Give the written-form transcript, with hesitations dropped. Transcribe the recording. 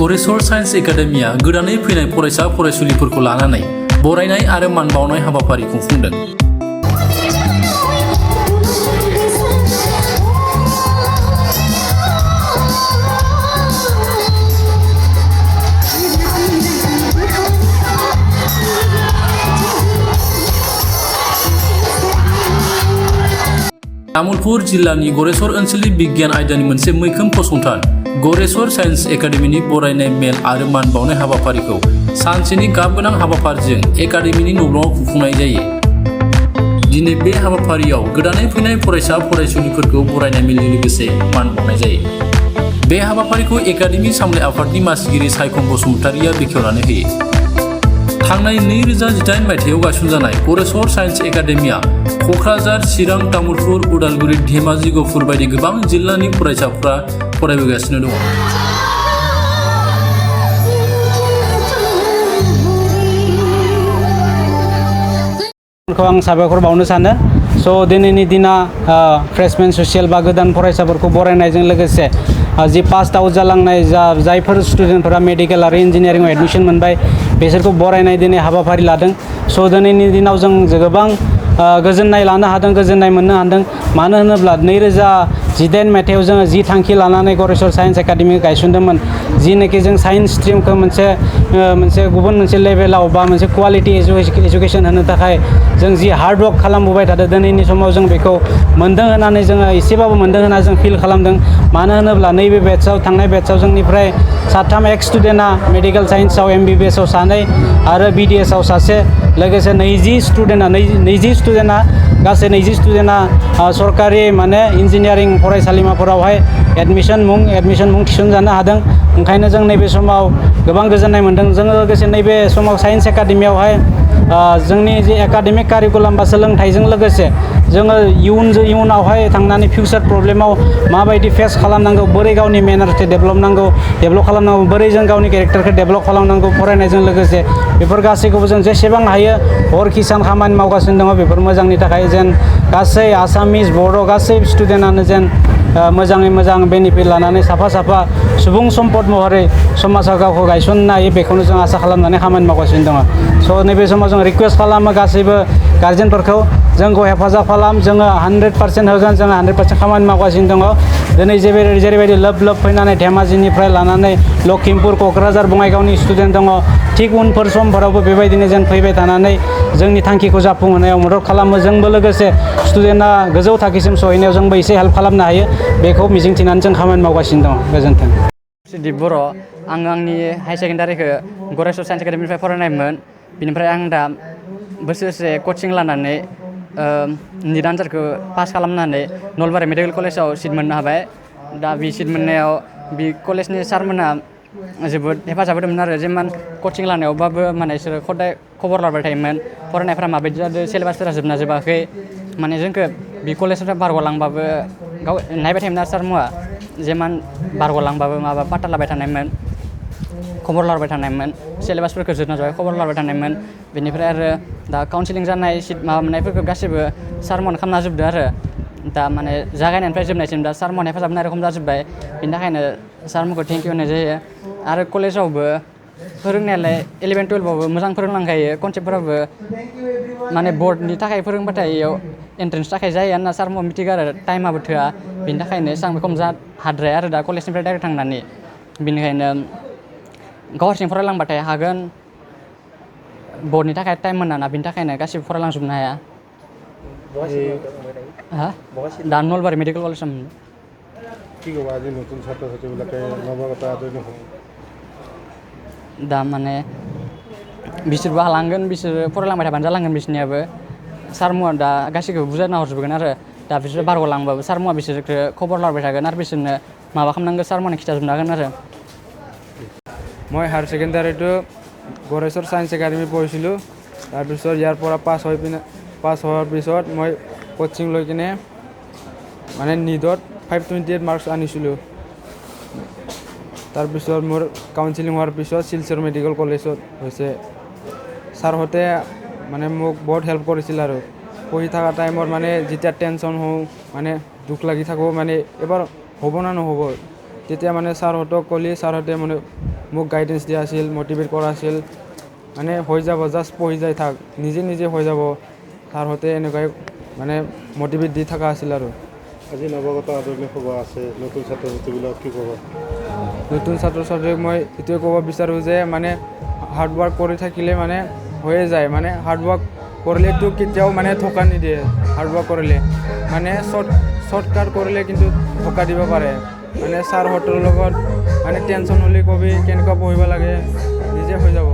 गरेसर science academia गोदानै फैनाय फरायसा फरायसुलिफोरखौ लानानै बरायनाय आरो मान बावनाय हाबाफारि खुंफुंदों। तामुलपुर जिल्लानि गरेसर ओनसोलनि बिगियान आयदानि मोनसे मैखोम फसंथान गरेसर साइन्स एकाडेमिनि बरायनाय मेल आरो मान बावनाय हाबाफारिखौ सानसेनि गाबगोनां हाबाफारिजों एकाडेमिनि न'आव खुंफुंनाय जायो। दिनै बे हाबाफारियाव गोदानै फैनाय फरायसा फरायसुलिफोरखौ बरायनाय मेलजों लोगोसे मान बावनाय जायो। बे हाबाफारिखौ एकाडेमि सामलाय आफादनि मासिगिरि सायखं बसुमतारिया बेखेवनानै होयो। थांनाय 2018 मायथाइयाव गायसनजानाय गरेसर साइन्स एकाडेमिया क'क्राझार, चिरां, तामुलपुर, उदालगुरि, धेमाजि, गहपुर बायदि गोबां जिल्लानि फरायसाफ्रा फरायबोगासिनो दङ। आं साबायखर बावनो सानो। दिनैनि दिना फ्रेशमेन ससियेल बा गोदान फरायसाफोरखौ बरायनायजों लोगोसे जि पास आउट जालांनाय जायफोर स्टुडेन्टफोरा मेडिकेल आरो इन्जिनियारिंआव एडमिशन मोनबाय बिसोरखौ बरायनाय दिनै हाबाफारि लादों। दिनैनि दिनाव जों गोबां गोजोननाय लानो हादों, गोजोननाय मोननो हादों। मानो होनोब्ला 2018 मायथाइयाव जोङो जि थांखि लानानै गरेसर साइन्स एकाडेमि गायसनदोंमोन, जिनोखि जों साइन्स स्ट्रिमखौ मोनसे गुबुन मोनसे लेभेलाव बा मोनसे क्वालिटि एजुकेशन होनो थाखाय जों जि हार्ड वर्क खालामबोबाय थादों, दिनैनि समाव जों बेखौ मोनदों होननानै जोङो एसेबाबो मोनदों होनना जों फिल खालामदों। मानो होनोब्ला नैबे थांनाय बेटसआव जोंनिफ्राय 3 एक्स स्टुडेन्टआ मेडिकेल साइन्सआव MBBSआव 2 आरो BDSआव 1 लोगोसे 20 स्टुडेन्टआ गासै 20 स्टुडेन्टआ सरकारि इन्जिनियारिं फरायसालिमाफोरावहाय एडमिशन मुं थिसनजानो हादों। ओंखायनो जों नैबे समाव गोबां गोजोननाय मोनदों। जोङो लोगोसे नैबे समाव साइन्स एकाडेमियावहाय जोंनि जि एकाडेमिक कारिकुलाम बा सोलोंथाइजों लोगोसे जोङो इयुनावहाय थांनानै फिउचार प्रब्लेमाव माबायदि फेस खालामनांगौ, बोरै गावनि मेनार्सखौ डेभेलप खालामनांगौ, बोरै जों गावनि केरेक्टारखौ डेभेलप खालामनांगौ, फरायनायजों लोगोसे बेफोर गासैखौबो जों जेसेबां हायो हरखि सान खामानि मावगासिनो दङ। बेफोर मोजांनि थाखाय जेन गासै आसामिस, बर' गासै स्टुडेन्टआनो जेन मोजाङै मोजां बेनिफिट लानानै साफा सुबुं सम्पद महरै समाजाव गावखौ गायसननो हायो, बेखौनो जों आसा खालामनानै खामानि मावगासिनो दङ। नैबे समाव जों रिकुवेस्ट खालामो गासैबो गार्जेनफोरखौ, जोंखौ हेफाजाब खालाम। जोङो 100% होगोन, जोङो 100% खामानि मावगासिनो दङ। दिनै जेरैबायदि लोब फैनानै धेमाजिनिफ्राय लानानै लखिमपुर, क'क्राझार, बङाइगावनि स्टुडेन्ट दङ, थिग उनफोर समफोरावबो बेबायदिनो जेन फैबाय थानानै जोंनि थांखिखौ जाफुंहोनायाव मदद खालामो। जोंबो लोगोसे स्टुडेन्टआ गोजौ थाखोसिम सहैनायाव जोंबो एसे हेल्प खालामनो हायो, बेखौ मिजिंथिनानै जों खामानि मावगासिनो दङ। गोजोन्थों। दिप बर', आं आंनि हायार सेकेन्डारिखौ गरेसर साइन्स एकाडेमिनिफ्राय फरायनायमोन। बिनिफ्राय आं दा बोसोरसे कचिं लानानै निट आनजादखौ पास खालामनानै नलबारि मेडिकेल कलेजाव सिट मोननो हाबाय। दा बे सिट मोननायाव बे कलेजनि सारमोनहा जोबोद हेफाजाब होदोंमोन आरो जेमान कचिं लानायावबाबो बिसोरो हदाय खबर लाबाय थायोमोन, फरायनायफ्रा माबायदि जादों, सिलेबासफोरा जोबना जोबाखै, जोंखौ बे कलेजनिफ्राय बारग'लांबाबो नायबाय थायोमोन आरो सारमोनहा जेमान बारग'लांबाबो पात्ता लाबाय थानायमोन, खबर लाबाय थानायमोन, सिलेबासफोरखौ जोबना जोबाखै खबर लाबाय थानायमोन। बेनिफ्राय आरो दा काउन्सिलिं जानाय सिट मोननायफोरखौ गासैबो सारमोन खालामना जोबदों आरो दा जागायनायनिफ्राय जोबनायसिम दा सारमोन हेफाजाब होनाय रखम जाजोब्बाय। बेनि थाखायनो सारमोनखौ थेंकिउ होनाय जायो। आरो कलेजावबो फोरोंनायालाय 11-12आवबो मोजां फोरोंलांखायो, कनसेप्टफोराबो बर्डनि थाखाय फोरोंबाथाय इयाव एन्ट्रेन्सनि थाखाय जायो होनना सारमोनहा मिथिगौ आरो टाइमाबो थोआ। बेनि थाखायनो एसेबां खम हाद्राया आरो दा कलेजनिफ्राय डाइरेक्ट थांनानै। बेनिखायनो गाव हारसिं फरायलांबाथाय हागोन, बर्डनि थाखाय टाइम मोना, बिनि थाखायनो गासिबो फरायलांजोबनो हाया। दा नलबारि मेडिकेल कलेजाव दा बिसोरबो हालांगोन, बिसोरो फरायलांबाय थाबानो जालांगोन बिसोरनियाबो। सारमोनहा दा गासैखौबो बुजायना हरजोबगोन आरो दा बिसोरो बारग'लांबाबो सारमोनहा बिसोरखौ खबर लाबाय थागोन आरो बिसोरनो माबा खालामनांगौ सारमोनहा खिथाजोबनो हागोन आरो। মই হায়াৰ ছেকেণ্ডাৰীটো गरेसर সায়েন্স একাডেমি পঢ়িছিলোঁ। তাৰপিছত ইয়াৰ পৰা পাছ হোৱাৰ পিছত মই কোচিং লৈ কিনে নিটত 528 মাৰ্কছ আনিছিলোঁ। তাৰপিছত মোৰ কাউন্সিলিং হোৱাৰ পিছত শিলচৰ মেডিকেল কলেজত হৈছে। ছাৰহঁতে মোক বহুত হেল্প কৰিছিল আৰু পঢ়ি থকা টাইমত যেতিয়া টেনশ্যন হওঁ, দুখ লাগি থাকোঁ, এবাৰ হ'ব না নহ'ব, তেতিয়া ছাৰহঁতক ক'লে ছাৰহঁতে মোক গাইডেন্স দিয়া আছিল মটিভেট কৰা আছিল মানে হৈ যাব জাষ্ট পঢ়ি যাই থাক নিজে নিজে হৈ যাব ছাৰহঁতে এনেকুৱাই মানে মটিভেট দি থকা আছিল আৰু আজি নৱাগত আদৰণি সভা আছে নতুন ছাত্ৰ ছাত্ৰীবিলাক কি ক'ব নতুন ছাত্ৰ ছাত্ৰীক মই এইটোৱে ক'ব বিচাৰোঁ যে মানে হাৰ্ড ৱৰ্ক কৰি থাকিলে মানে হৈয়ে যায় মানে হাৰ্ড ৱৰ্ক কৰিলেতো কেতিয়াও মানে ঠকা নিদিয়ে হাৰ্ড ৱৰ্ক কৰিলে মানে শ্বৰ্টকাট কৰিলে কিন্তু ঠকা দিব পাৰে মানে ছাৰহঁতৰ লগত মানে টেনশ্যন হ'লে কবি কেনেকুৱা পঢ়িব লাগে নিজে হৈ যাব